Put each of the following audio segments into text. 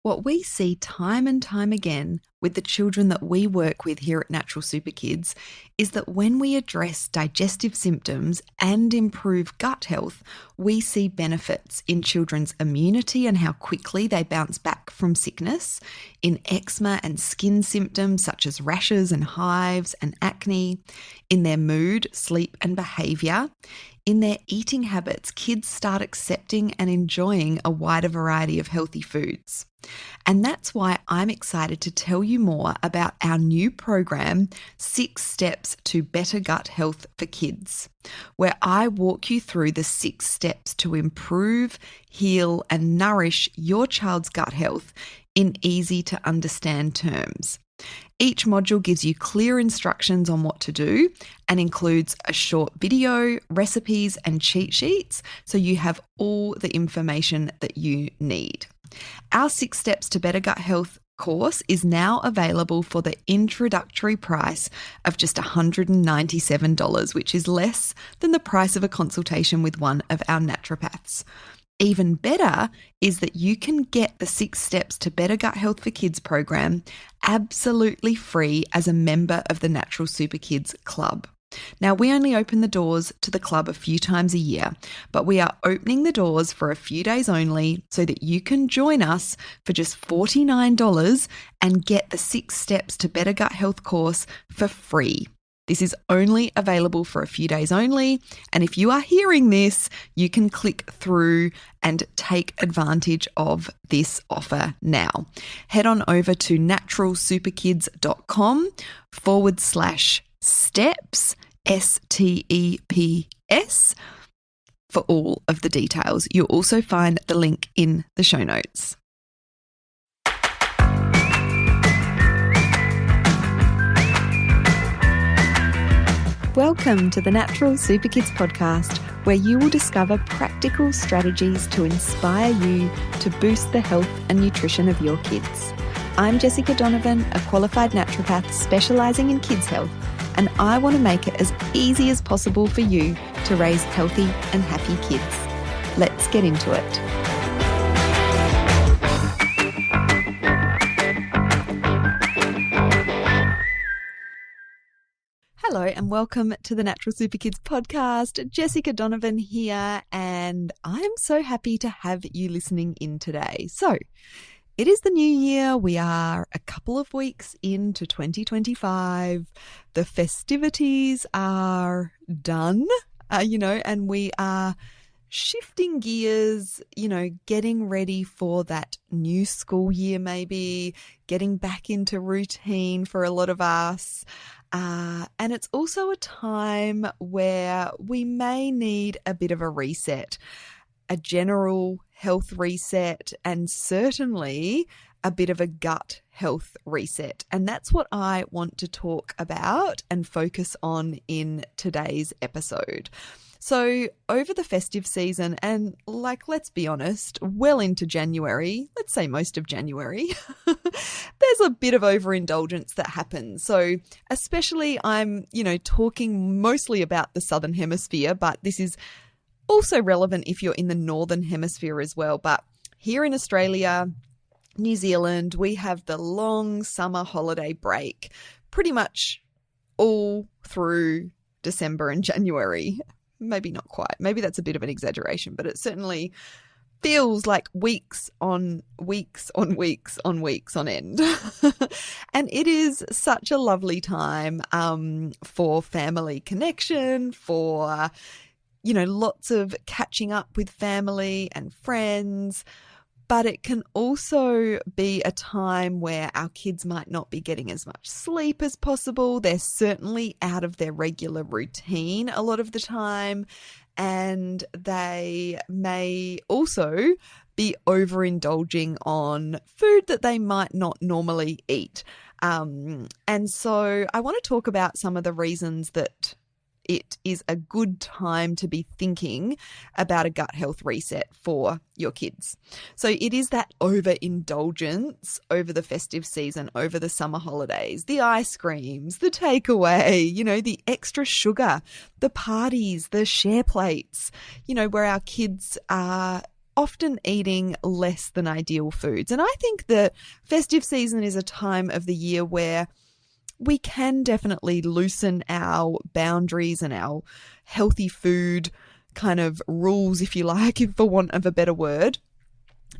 What we see time and time again with the children that we work with here at Natural Super Kids is that when we address digestive symptoms and improve gut health, we see benefits in children's immunity and how quickly they bounce back from sickness, in eczema and skin symptoms such as rashes and hives and acne, in their mood, sleep and behaviour. In their eating habits, kids start accepting and enjoying a wider variety of healthy foods. And that's why I'm excited to tell you more about our new program, 6 Steps to Better Gut Health for Kids, where I walk you through the 6 steps to improve, heal, and nourish your child's gut health in easy to understand terms. Each module gives you clear instructions on what to do and includes a short video, recipes, and cheat sheets so you have all the information that you need. Our 6 Steps to Better Gut Health course is now available for the introductory price of just $197, which is less than the price of a consultation with one of our naturopaths. Even better is that you can get the 6 Steps to Better Gut Health for Kids program absolutely free as a member of the Natural Super Kids Club. Now, we only open the doors to the club a few times a year, but we are opening the doors for a few days only so that you can join us for just $49 and get the 6 Steps to Better Gut Health course for free. This is only available for a few days only, and if you are hearing this, you can click through and take advantage of this offer now. Head on over to naturalsuperkids.com/steps, STEPS, for all of the details. You'll also find the link in the show notes. Welcome to the Natural Super Kids podcast, where you will discover practical strategies to inspire you to boost the health and nutrition of your kids. I'm Jessica Donovan, a qualified naturopath specialising in kids' health, and I want to make it as easy as possible for you to raise healthy and happy kids. Let's get into it. Hello and welcome to the Natural Super Kids podcast. Jessica Donovan here, and I'm so happy to have you listening in today. So, it is the new year. We are a couple of weeks into 2025. The festivities are done, and we are shifting gears, getting ready for that new school year, maybe getting back into routine for a lot of us. And it's also a time where we may need a bit of a reset, a general health reset, and certainly a bit of a gut health reset. And that's what I want to talk about and focus on in today's episode. So over the festive season and let's be honest, well into January, let's say most of January, there's a bit of overindulgence that happens. So especially I'm, talking mostly about the Southern Hemisphere, but this is also relevant if you're in the Northern Hemisphere as well. But here in Australia, New Zealand, we have the long summer holiday break pretty much all through December and January. Maybe not quite. Maybe that's a bit of an exaggeration, but it certainly feels like weeks on weeks on weeks on weeks on end. And it is such a lovely time for family connection, for, lots of catching up with family and friends. But it can also be a time where our kids might not be getting as much sleep as possible. They're certainly out of their regular routine a lot of the time, and they may also be overindulging on food that they might not normally eat. And so I want to talk about some of the reasons that it is a good time to be thinking about a gut health reset for your kids. So it is that overindulgence over the festive season, over the summer holidays, the ice creams, the takeaway, the extra sugar, the parties, the share plates, where our kids are often eating less than ideal foods. And I think the festive season is a time of the year where we can definitely loosen our boundaries and our healthy food kind of rules, if you like, for want of a better word.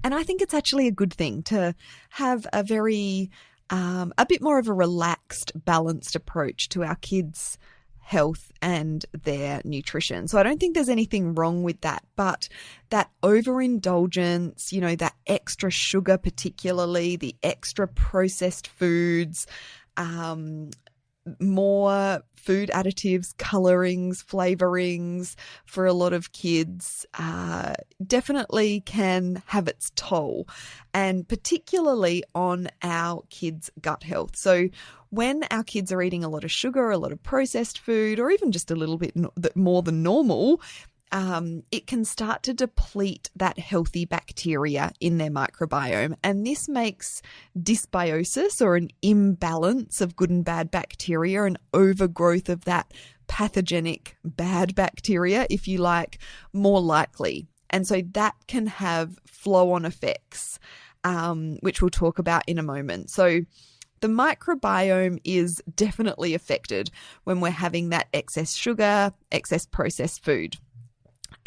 And I think it's actually a good thing to have a bit more of a relaxed, balanced approach to our kids' health and their nutrition. So I don't think there's anything wrong with that, but that overindulgence, that extra sugar, particularly the extra processed foods, more food additives, colorings, flavorings for a lot of kids definitely can have its toll, and particularly on our kids' gut health. So when our kids are eating a lot of sugar, a lot of processed food, or even just a little bit more than normal, it can start to deplete that healthy bacteria in their microbiome. And this makes dysbiosis, or an imbalance of good and bad bacteria, an overgrowth of that pathogenic bad bacteria, if you like, more likely. And so that can have flow-on effects, which we'll talk about in a moment. So the microbiome is definitely affected when we're having that excess sugar, excess processed food.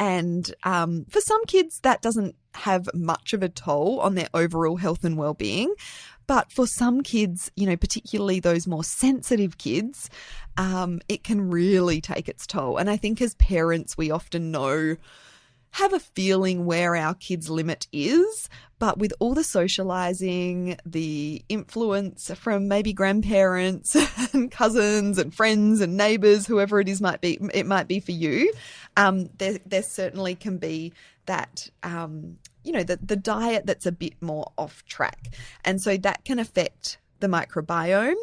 And for some kids, that doesn't have much of a toll on their overall health and well-being. But for some kids, particularly those more sensitive kids, it can really take its toll. And I think as parents, we often have a feeling where our kids' limit is, but with all the socializing, the influence from maybe grandparents and cousins and friends and neighbors, whoever it might be for you, there certainly can be that, the diet that's a bit more off track. And so that can affect the microbiome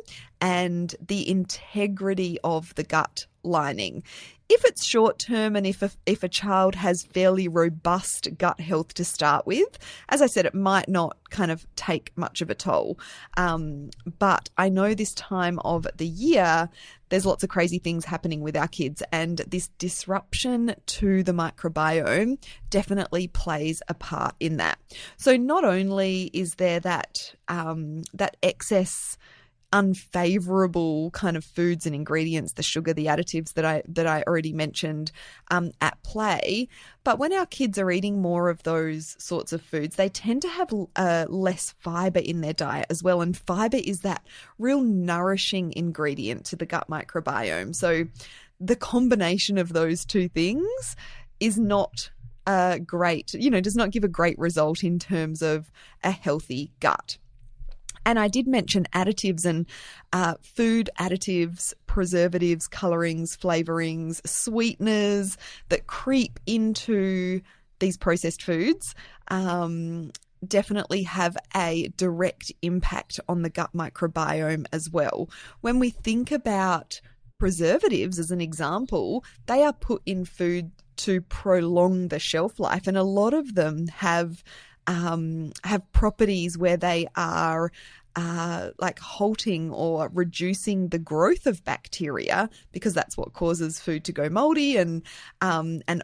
and the integrity of the gut lining. If it's short term, and if a child has fairly robust gut health to start with, as I said, it might not kind of take much of a toll. But I know this time of the year, there's lots of crazy things happening with our kids, and this disruption to the microbiome definitely plays a part in that. So not only is there that excess unfavorable kind of foods and ingredients, the sugar, the additives that I already mentioned at play, but when our kids are eating more of those sorts of foods, they tend to have less fiber in their diet as well. And fiber is that real nourishing ingredient to the gut microbiome. So the combination of those two things is not great, does not give a great result in terms of a healthy gut. And I did mention additives and food additives, preservatives, colorings, flavorings, sweeteners that creep into these processed foods definitely have a direct impact on the gut microbiome as well. When we think about preservatives as an example, they are put in food to prolong the shelf life, and a lot of them have properties where they are like halting or reducing the growth of bacteria, because that's what causes food to go moldy and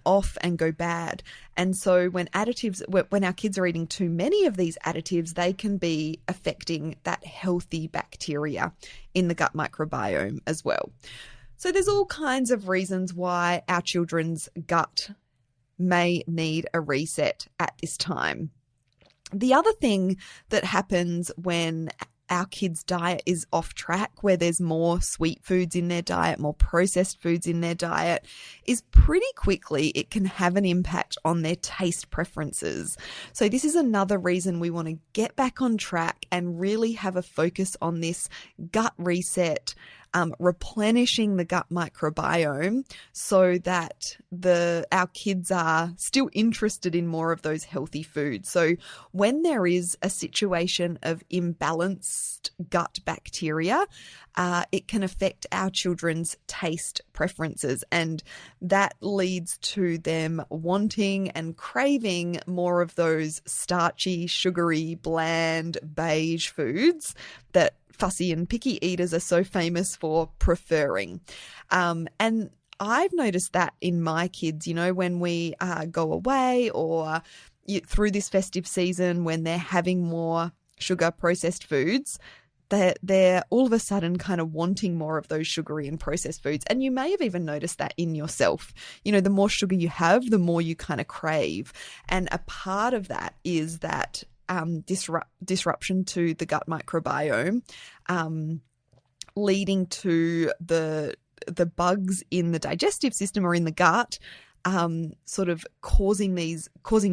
off and go bad. And so when our kids are eating too many of these additives, they can be affecting that healthy bacteria in the gut microbiome as well. So there's all kinds of reasons why our children's gut may need a reset at this time. The other thing that happens when our kids' diet is off track, where there's more sweet foods in their diet, more processed foods in their diet, is pretty quickly it can have an impact on their taste preferences. So this is another reason we want to get back on track and really have a focus on this gut reset, replenishing the gut microbiome so that our kids are still interested in more of those healthy foods. So when there is a situation of imbalanced gut bacteria, it can affect our children's taste preferences, and that leads to them wanting and craving more of those starchy, sugary, bland, beige foods that fussy and picky eaters are so famous for preferring. And I've noticed that in my kids, when we go away or through this festive season when they're having more sugar processed foods, they're all of a sudden kind of wanting more of those sugary and processed foods. And you may have even noticed that in yourself. The more sugar you have, the more you kind of crave. And a part of that is that disruption to the gut microbiome, leading to the bugs in the digestive system or in the gut, sort of causing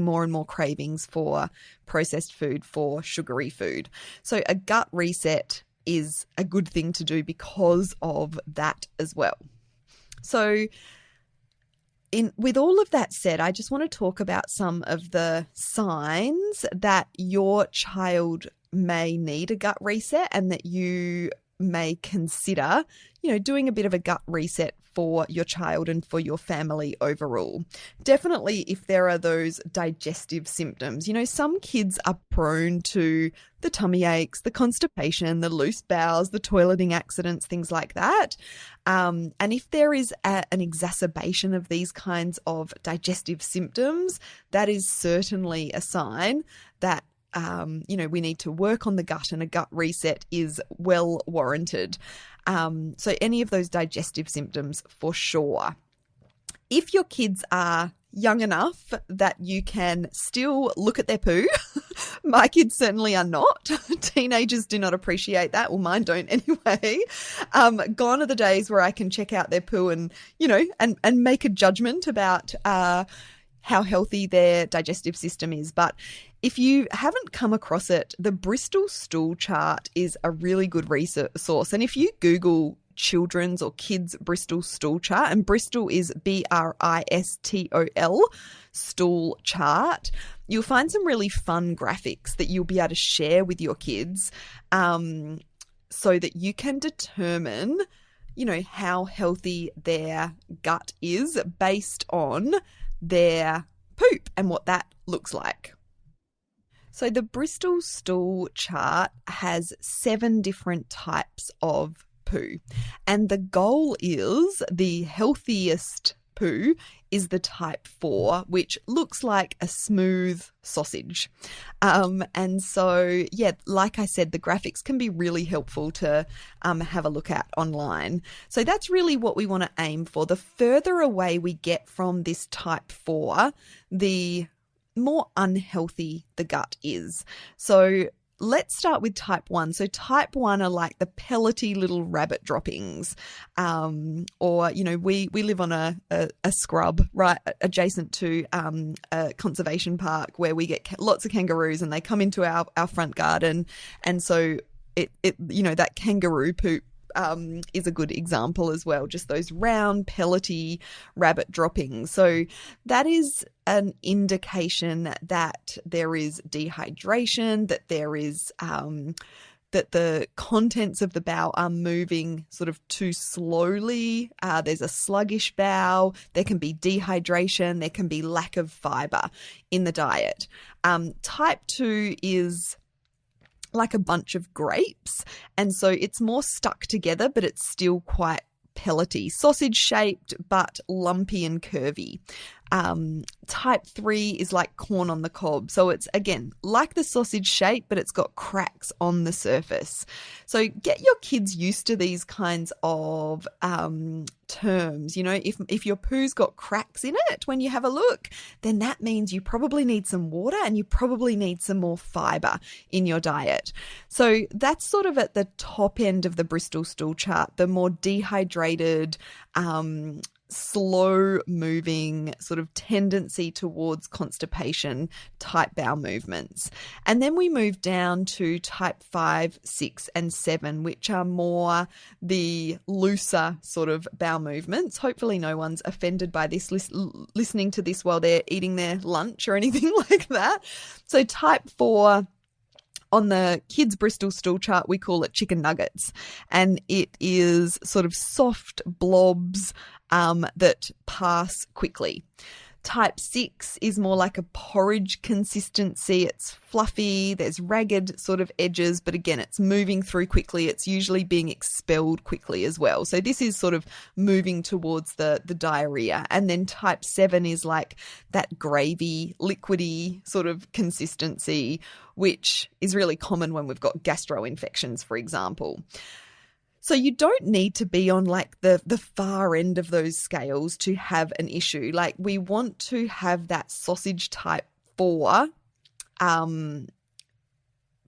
more and more cravings for processed food, for sugary food. So a gut reset is a good thing to do because of that as well. So with all of that said, I just want to talk about some of the signs that your child may need a gut reset and that you may consider, doing a bit of a gut reset for your child and for your family overall. Definitely if there are those digestive symptoms. Some kids are prone to the tummy aches, the constipation, the loose bowels, the toileting accidents, things like that. And if there is an exacerbation of these kinds of digestive symptoms, that is certainly a sign that we need to work on the gut, and a gut reset is well warranted. So any of those digestive symptoms for sure. If your kids are young enough that you can still look at their poo, my kids certainly are not. Teenagers do not appreciate that. Well, mine don't anyway. Gone are the days where I can check out their poo and, and make a judgment about how healthy their digestive system is. But if you haven't come across it, the Bristol stool chart is a really good resource. And if you Google children's or kids' Bristol stool chart, and Bristol is BRISTOL stool chart, you'll find some really fun graphics that you'll be able to share with your kids, so that you can determine, how healthy their gut is based on their poop and what that looks like. So the Bristol stool chart has 7 different types of poo, and the goal is the healthiest poo is the type 4, which looks like a smooth sausage. And so, like I said, the graphics can be really helpful to have a look at online. So that's really what we want to aim for. The further away we get from this type 4, the more unhealthy the gut is. So let's start with type 1. So type 1 are like the pellety little rabbit droppings. Or, we live on a scrub right adjacent to a conservation park where we get lots of kangaroos, and they come into our front garden. And so it that kangaroo poop is a good example as well, just those round pellety rabbit droppings. So that is an indication that there is dehydration, that there is that the contents of the bowel are moving sort of too slowly. There's a sluggish bowel. There can be dehydration. There can be lack of fiber in the diet. Type 2 is like a bunch of grapes, and so it's more stuck together, but it's still quite pellety, sausage shaped but lumpy and curvy. Type 3 is like corn on the cob, so it's again like the sausage shape, but it's got cracks on the surface. So get your kids used to these kinds of terms. If your poo's got cracks in it when you have a look, then that means you probably need some water and you probably need some more fiber in your diet. So that's sort of at the top end of the Bristol stool chart, the more dehydrated, slow moving sort of tendency towards constipation type bowel movements. And then we move down to type 5, 6 and 7, which are more the looser sort of bowel movements. Hopefully no one's offended by this listening to this while they're eating their lunch or anything like that. So type 4, on the kids' Bristol stool chart, we call it chicken nuggets, and it is sort of soft blobs that pass quickly. Type 6 is more like a porridge consistency. It's fluffy, there's ragged sort of edges, but again, it's moving through quickly. It's usually being expelled quickly as well. So this is sort of moving towards the diarrhea. And then type 7 is like that gravy, liquidy sort of consistency, which is really common when we've got gastro-infections, for example. So you don't need to be on like the far end of those scales to have an issue. Like we want to have that sausage type 4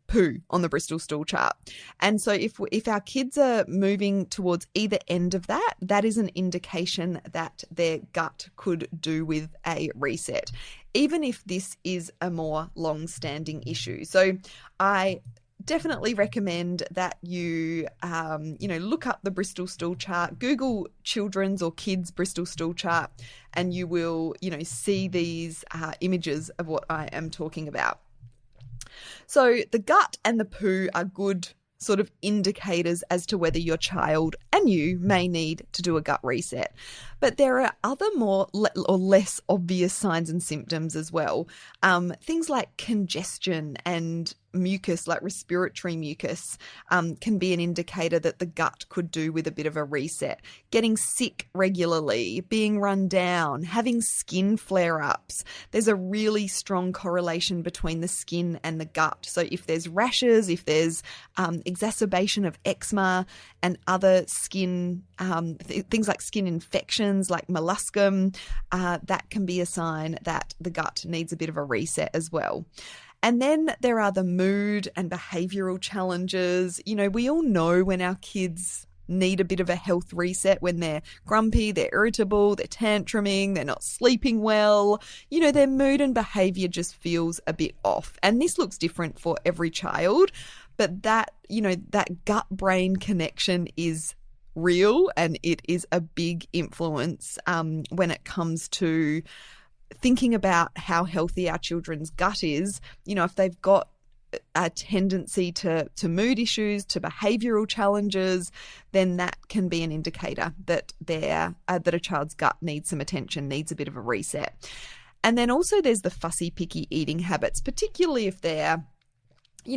poo on the Bristol stool chart. And so if our kids are moving towards either end of that, that is an indication that their gut could do with a reset, even if this is a more long-standing issue. So I definitely recommend that you, look up the Bristol stool chart, Google children's or kids' Bristol stool chart, and you will, see these images of what I am talking about. So the gut and the poo are good sort of indicators as to whether your child and you may need to do a gut reset. But there are other more or less obvious signs and symptoms as well. Things like congestion and mucus, like respiratory mucus, can be an indicator that the gut could do with a bit of a reset. Getting sick regularly, being run down, having skin flare-ups. There's a really strong correlation between the skin and the gut. So if there's rashes, if there's exacerbation of eczema and other skin, things like skin infections like molluscum, that can be a sign that the gut needs a bit of a reset as well. And then there are the mood and behavioural challenges. We all know when our kids need a bit of a health reset, when they're grumpy, they're irritable, they're tantruming, they're not sleeping well. Their mood and behaviour just feels a bit off. And this looks different for every child, but that gut-brain connection is real, and it is a big influence when it comes to thinking about how healthy our children's gut is. If they've got a tendency to mood issues, to behavioural challenges, then that can be an indicator that that a child's gut needs some attention, needs a bit of a reset. And then also there's the fussy, picky eating habits, particularly if they're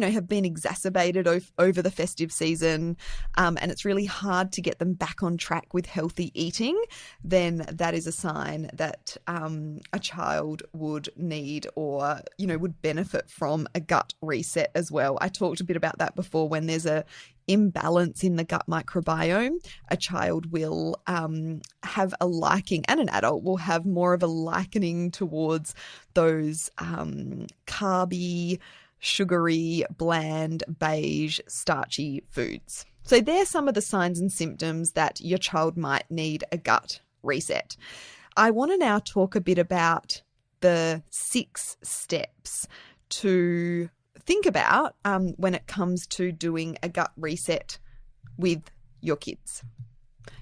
have been exacerbated over the festive season, and it's really hard to get them back on track with healthy eating, then that is a sign that a child would need or, would benefit from a gut reset as well. I talked a bit about that before. When there's a imbalance in the gut microbiome, a child will have a liking, and an adult will have more of a likening towards those carby, sugary, bland, beige, starchy foods. So there's some of the signs and symptoms that your child might need a gut reset. I want to now talk a bit about the 6 steps to think about when it comes to doing a gut reset with your kids.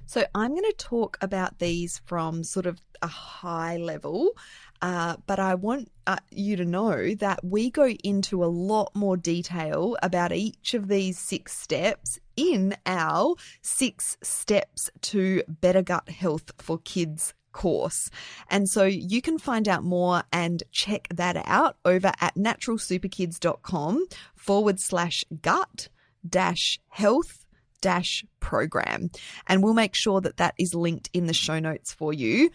So I'm going to talk about these from sort of a high level, but I want you to know that we go into a lot more detail about each of these 6 steps in our 6 steps to better gut health for kids course. And so you can find out more and check that out over at naturalsuperkids.com/gut-health program, and we'll make sure that is linked in the show notes for you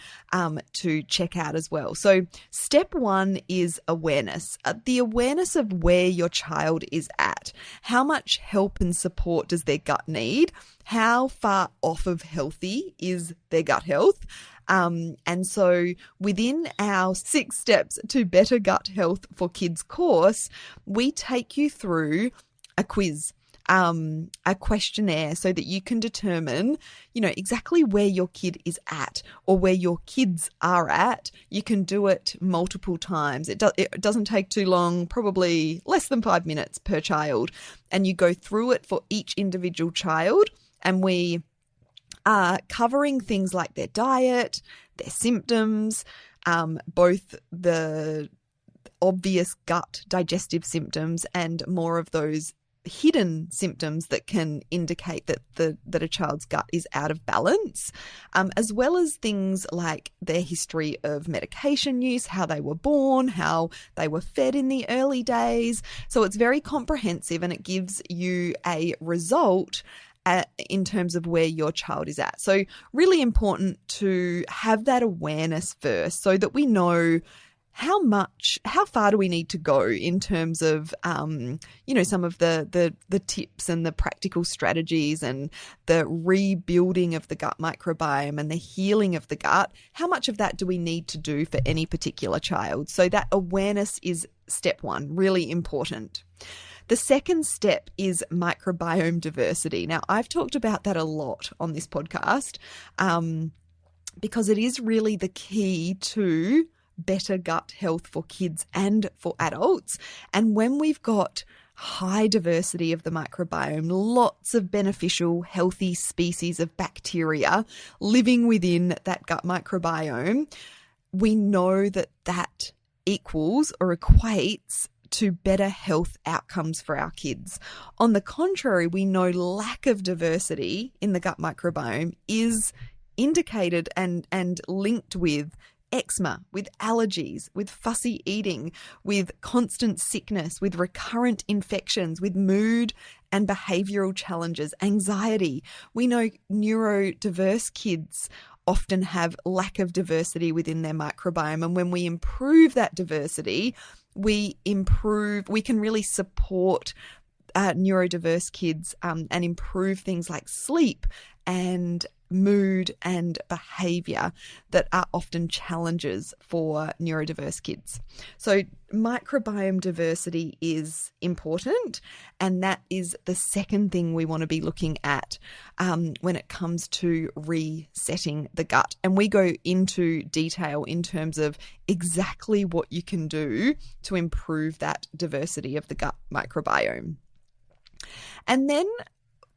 to check out as well. So step 1 is awareness, the awareness of where your child is at. How much help and support does their gut need? How far off of healthy is their gut health? And so within our 6 steps to better gut health for kids course, we take you through a quiz, a questionnaire, so that you can determine, exactly where your kid is at or where your kids are at. You can do it multiple times. It doesn't take too long, probably less than 5 minutes per child. And you go through it for each individual child, and we are covering things like their diet, their symptoms, both the obvious gut digestive symptoms and more of those hidden symptoms that can indicate that a child's gut is out of balance, as well as things like their history of medication use, how they were born, how they were fed in the early days. So it's very comprehensive, and it gives you a result in terms of where your child is at. So really important to have that awareness first, so that we know how far do we need to go in terms of, some of the tips and the practical strategies and the rebuilding of the gut microbiome and the healing of the gut. How much of that do we need to do for any particular child? So that awareness is step one, really important. The second step is microbiome diversity. Now, I've talked about that a lot on this podcast because it is really the key to better gut health for kids and for adults. And when we've got high diversity of the microbiome, lots of beneficial, healthy species of bacteria living within that gut microbiome, we know that that equals or equates to better health outcomes for our kids. On the contrary, we know lack of diversity in the gut microbiome is indicated and linked with eczema, with allergies, with fussy eating, with constant sickness, with recurrent infections, with mood and behavioural challenges, anxiety. We know neurodiverse kids often have lack of diversity within their microbiome, and when we improve that diversity, we can really support neurodiverse kids and improve things like sleep and mood and behavior that are often challenges for neurodiverse kids. So microbiome diversity is important, and that is the second thing we want to be looking at when it comes to resetting the gut. And we go into detail in terms of exactly what you can do to improve that diversity of the gut microbiome. And then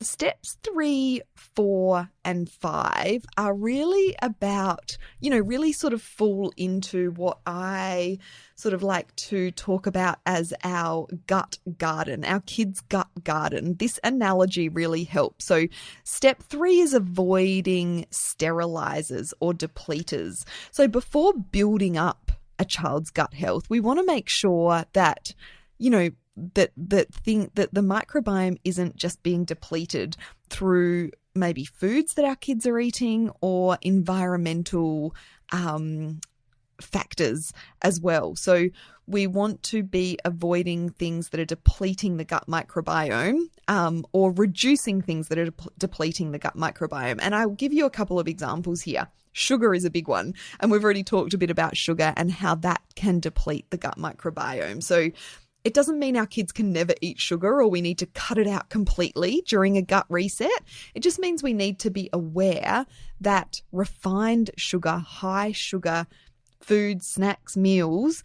steps 3, 4, and 5 are really about, really sort of fall into what I sort of like to talk about as our gut garden, our kids' gut garden. This analogy really helps. So step 3 is avoiding sterilizers or depleters. So before building up a child's gut health, we want to make sure that, that the microbiome isn't just being depleted through maybe foods that our kids are eating or environmental factors as well. So we want to be avoiding things that are depleting the gut microbiome or reducing things that are depleting the gut microbiome. And I'll give you a couple of examples here. Sugar is a big one, and we've already talked a bit about sugar and how that can deplete the gut microbiome. So it doesn't mean our kids can never eat sugar or we need to cut it out completely during a gut reset. It just means we need to be aware that refined sugar, high sugar foods, snacks, meals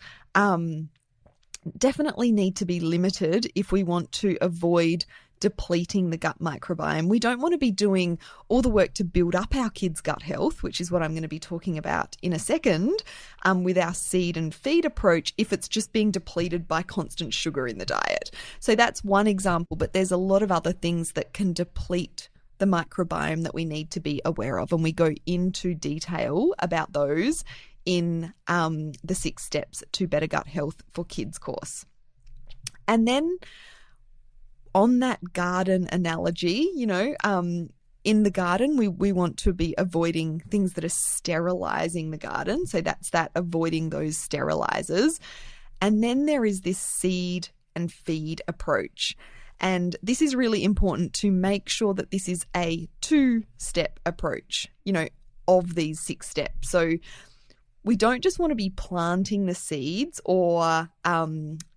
definitely need to be limited if we want to avoid depleting the gut microbiome. We don't want to be doing all the work to build up our kids' gut health, which is what I'm going to be talking about in a second, with our seed and feed approach if it's just being depleted by constant sugar in the diet. So that's one example, but there's a lot of other things that can deplete the microbiome that we need to be aware of, and we go into detail about those in the 6 steps to better gut health for kids course. And then on that garden analogy, in the garden, we want to be avoiding things that are sterilizing the garden. So that's that, avoiding those sterilizers. And then there is this seed and feed approach. And this is really important to make sure that this is a 2-step approach, of these 6 steps. So we don't just want to be planting the seeds or,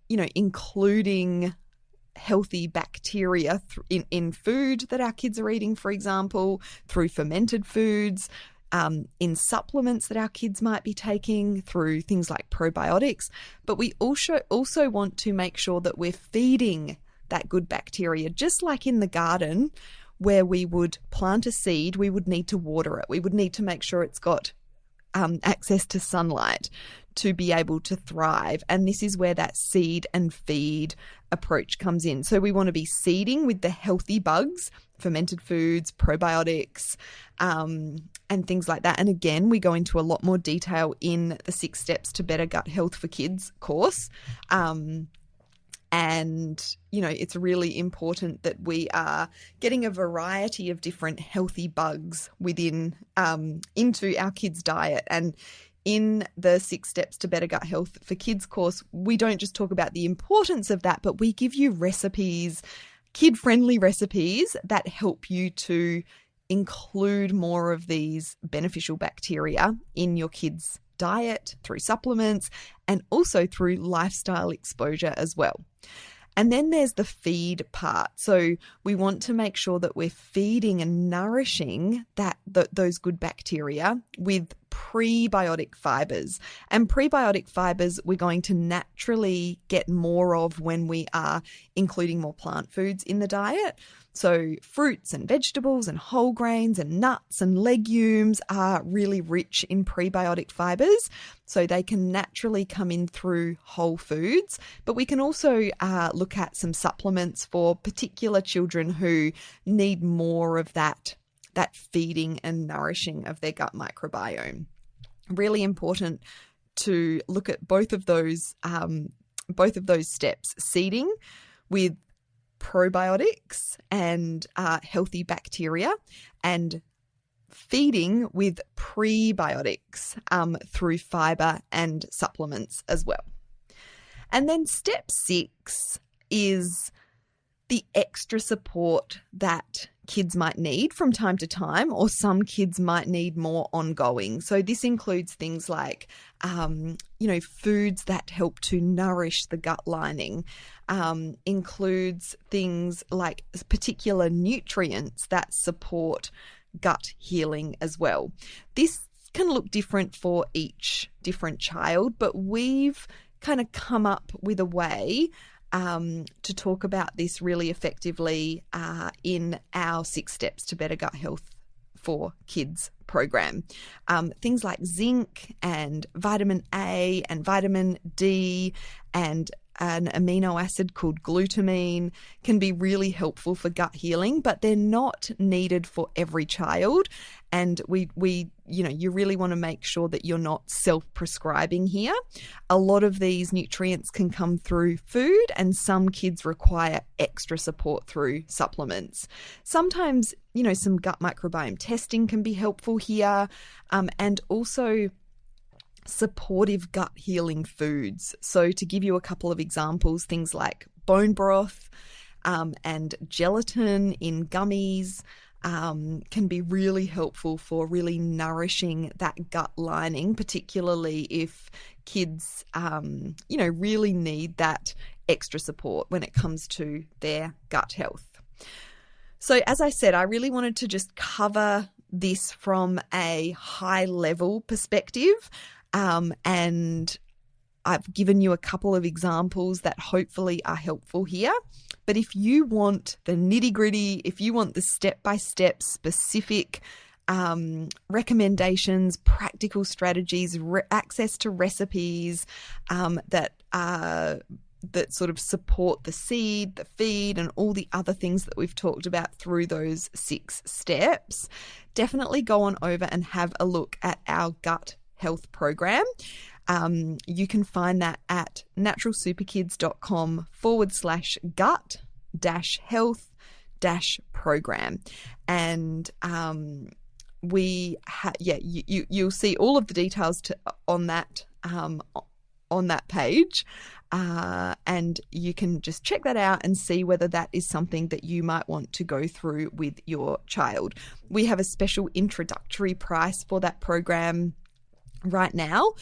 including healthy bacteria in food that our kids are eating, for example, through fermented foods, in supplements that our kids might be taking, through things like probiotics. But we also want to make sure that we're feeding that good bacteria, just like in the garden where we would plant a seed, we would need to water it. We would need to make sure it's got access to sunlight to be able to thrive. And this is where that seed and feed approach comes in. So we want to be seeding with the healthy bugs, fermented foods, probiotics, and things like that. And again, we go into a lot more detail in the 6 Steps to Better Gut Health for Kids course. And, it's really important that we are getting a variety of different healthy bugs into our kids' diet. And in the 6 Steps to Better Gut Health for Kids course, we don't just talk about the importance of that, but we give you recipes, kid-friendly recipes that help you to include more of these beneficial bacteria in your kids' diet through supplements and also through lifestyle exposure as well. And then there's the feed part. So we want to make sure that we're feeding and nourishing those good bacteria with prebiotic fibers. And prebiotic fibers we're going to naturally get more of when we are including more plant foods in the diet. So fruits and vegetables and whole grains and nuts and legumes are really rich in prebiotic fibers. So they can naturally come in through whole foods. But we can also look at some supplements for particular children who need more of that feeding and nourishing of their gut microbiome. Really important to look at both of those steps, seeding with probiotics and healthy bacteria, and feeding with prebiotics through fiber and supplements as well. And then step 6 is the extra support that kids might need from time to time, or some kids might need more ongoing. So this includes things like, foods that help to nourish the gut lining, includes things like particular nutrients that support gut healing as well. This can look different for each different child, but we've kind of come up with a way to talk about this really effectively in our 6 Steps to Better Gut Health for Kids program. Things like zinc and vitamin A and vitamin D and an amino acid called glutamine can be really helpful for gut healing, but they're not needed for every child. And you really want to make sure that you're not self-prescribing here. A lot of these nutrients can come through food, and some kids require extra support through supplements. Sometimes, some gut microbiome testing can be helpful here, and also supportive gut healing foods. So to give you a couple of examples, things like bone broth and gelatin in gummies can be really helpful for really nourishing that gut lining, particularly if kids, really need that extra support when it comes to their gut health. So as I said, I really wanted to just cover this from a high level perspective. And I've given you a couple of examples that hopefully are helpful here. But if you want the nitty-gritty, if you want the step-by-step specific recommendations, practical strategies, access to recipes that sort of support the seed, the feed, and all the other things that we've talked about through those 6 steps, definitely go on over and have a look at our gut health program. You can find that at naturalsuperkids.com/gut-health-program. And you'll see all of the details on that page. And you can just check that out and see whether that is something that you might want to go through with your child. We have a special introductory price for that program right now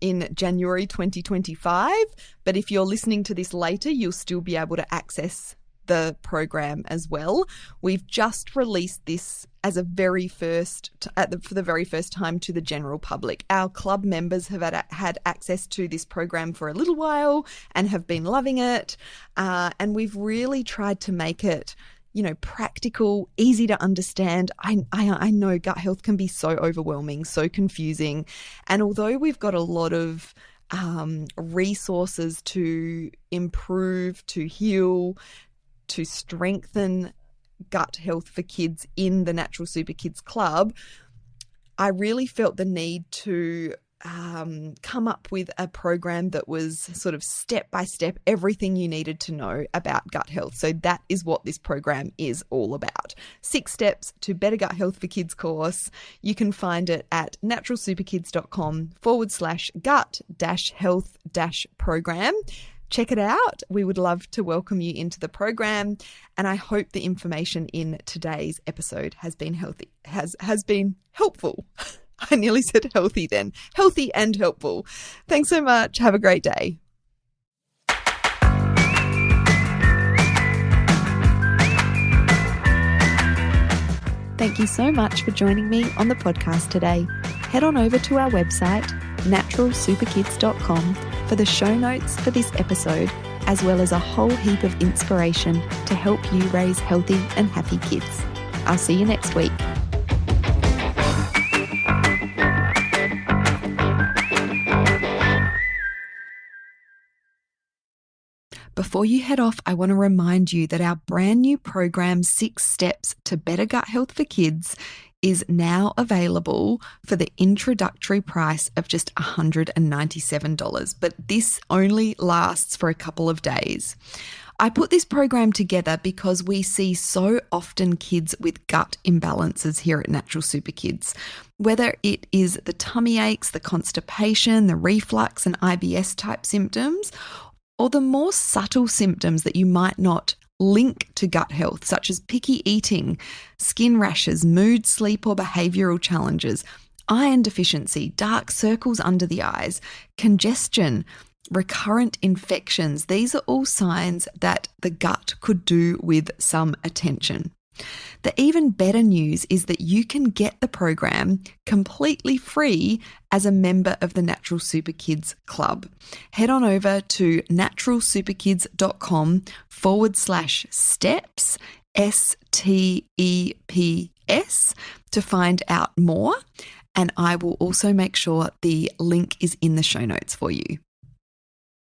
in January 2025. But if you're listening to this later, you'll still be able to access the program as well. We've just released this as for the very first time to the general public. Our club members have had access to this program for a little while and have been loving it. And we've really tried to make it practical, easy to understand. I know gut health can be so overwhelming, so confusing. And although we've got a lot of resources to improve, to heal, to strengthen gut health for kids in the Natural Super Kids Club, I really felt the need to come up with a program that was sort of step by step, everything you needed to know about gut health. So that is what this program is all about. 6 Steps to Better Gut Health for Kids course. You can find it at naturalsuperkids.com/gut-health-program. Check it out. We would love to welcome you into the program, and I hope the information in today's episode has been helpful. I nearly said healthy then. Healthy and helpful. Thanks so much. Have a great day. Thank you so much for joining me on the podcast today. Head on over to our website, naturalsuperkids.com, for the show notes for this episode, as well as a whole heap of inspiration to help you raise healthy and happy kids. I'll see you next week. Before you head off, I want to remind you that our brand new program, 6 Steps to Better Gut Health for Kids, is now available for the introductory price of just $197, but this only lasts for a couple of days. I put this program together because we see so often kids with gut imbalances here at Natural Super Kids, whether it is the tummy aches, the constipation, the reflux and IBS type symptoms, or the more subtle symptoms that you might not link to gut health, such as picky eating, skin rashes, mood, sleep, or behavioural challenges, iron deficiency, dark circles under the eyes, congestion, recurrent infections. These are all signs that the gut could do with some attention. The even better news is that you can get the program completely free as a member of the Natural Super Kids Club. Head on over to naturalsuperkids.com/steps, STEPS, to find out more. And I will also make sure the link is in the show notes for you.